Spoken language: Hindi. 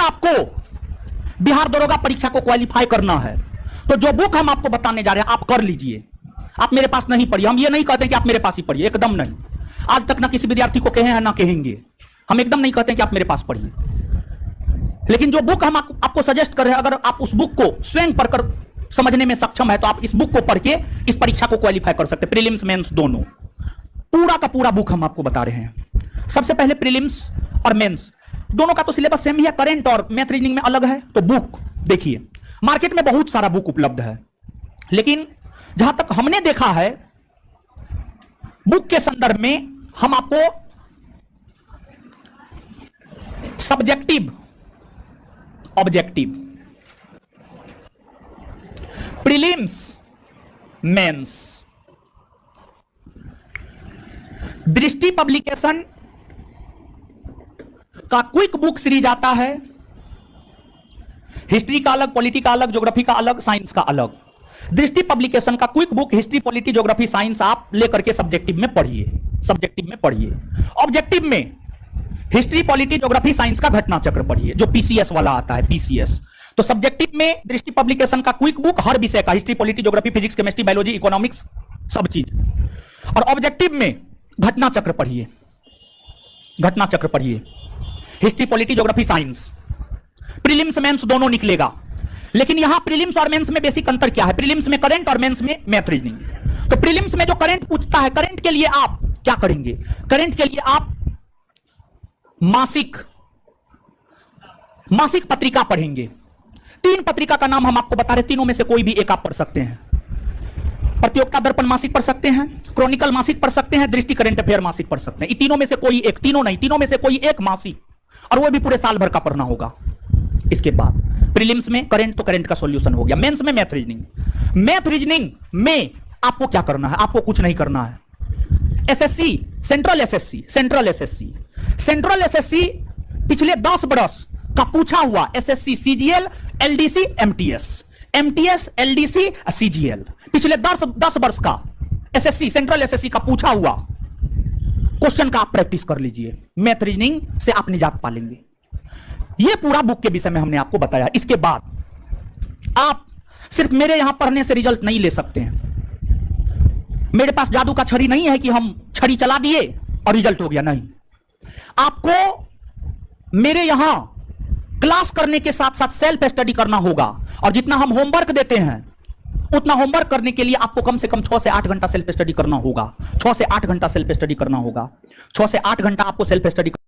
आपको बिहार दरोगा परीक्षा को क्वालिफाई करना है तो जो बुक हम आपको बताने जा रहे हैं आप कर लीजिए। आप मेरे पास नहीं पढ़िए, हम ये नहीं कहते कि आप मेरे पास ही पढ़िए, एकदम नहीं। आज तक ना किसी विद्यार्थी को कहे हैं ना कहेंगे, हम एकदम नहीं कहते कि आप मेरे पास पढ़िए। लेकिन जो बुक हम आपको सजेस्ट कर रहे हैं, अगर आप उस बुक को स्वयं पढ़कर समझने में सक्षम है तो आप इस बुक को पढ़ के इस परीक्षा को क्वालिफाई कर सकते हैं, प्रीलिम्स मेंस दोनों। पूरा का पूरा बुक हम आपको बता रहे हैं। सबसे पहले प्रीलिम्स और मेंस दोनों का तो सिलेबस सेम ही है, करंट और मैथ रीजनिंग में अलग है। तो बुक देखिए, मार्केट में बहुत सारा बुक उपलब्ध है, लेकिन जहां तक हमने देखा है बुक के संदर्भ में हम आपको सब्जेक्टिव, ऑब्जेक्टिव, प्रीलिम्स, मेंस, दृष्टि पब्लिकेशन का क्विक बुक सीरीज आता है। हिस्ट्री का अलग, पॉलिटी का अलग, ज्योग्राफी का अलग, साइंस का अलग। दृष्टि पब्लिकेशन का quick book history, polity, geography, science आप लेकर के सब्जेक्टिव में पढ़िए, सब्जेक्टिव में पढ़िए। ऑब्जेक्टिव में हिस्ट्री, पॉलिटी, ज्योग्राफी, साइंस का घटना चक्र पढ़िए, जो पीसीएस वाला आता है, पीसीएस। तो सब्जेक्टिव में दृष्टि पब्लिकेशन का क्विक बुक हर विषय का, history, polity, geography, physics, chemistry, biology, economics, सब चीज। और ऑब्जेक्टिव में घटना चक्र पढ़िए, घटना चक्र पढ़िए, history, polity, geography, science. Prelims mains दोनों निकलेगा, लेकिन यहां प्रीलिम्स और मेंस में बेसिक अंतर क्या है? प्रीलिम्स में करंट और मेंस में मैथ रीजनिंग। तो प्रीलिम्स में जो करंट पूछता है, करंट के लिए आप क्या करेंगे? करंट के लिए आप मासिक पत्रिका पढ़ेंगे। 3 पत्रिका का नाम हम आपको बता रहे, तीनों में से कोई भी एक आप पढ़ सकते हैं। प्रतियोगिता दर्पण मासिक पढ़ सकते हैं, क्रॉनिकल मासिक पढ़ सकते हैं, दृष्टि करंट अफेयर मासिक पढ़ सकते हैं। इन तीनों में से कोई एक, तीनों नहीं, तीनों में से कोई एक मासिक, और वो भी पूरे साल भर का पढ़ना होगा। इसके बाद प्रीलिम्स में करंट, तो करंट का सॉल्यूशन हो गया। मेंस में मैथ रीजनिंग। मैथ रीजनिंग में आपको क्या करना है? आपको कुछ नहीं करना है। SSC, central SSC, central SSC, central SSC पिछले 10 बरस का पूछा हुआ, SSC, CGL, LDC, MTS, MTS, LDC, CGL, पिछले 10 वर्ष का एसएससी, सेंट्रल एसएससी का पूछा हुआ क्वेश्चन का आप प्रैक्टिस कर लीजिए। मैथ रीजनिंग से आप निजात पा लेंगे। यह पूरा बुक के विषय में हमने आपको बताया। इसके बाद आप सिर्फ मेरे यहां पढ़ने से रिजल्ट नहीं ले सकते हैं। मेरे पास जादू का छड़ी नहीं है कि हम छड़ी चला दिए और रिजल्ट हो गया, नहीं। आपको मेरे यहां क्लास करने के साथ साथ सेल्फ स्टडी करना होगा, और जितना हम होमवर्क देते हैं उतना होमवर्क करने के लिए आपको कम से कम 6 से 8 घंटा सेल्फ स्टडी करना होगा। 6 से 8 घंटा सेल्फ स्टडी करना होगा। 6 से 8 घंटा आपको सेल्फ स्टडी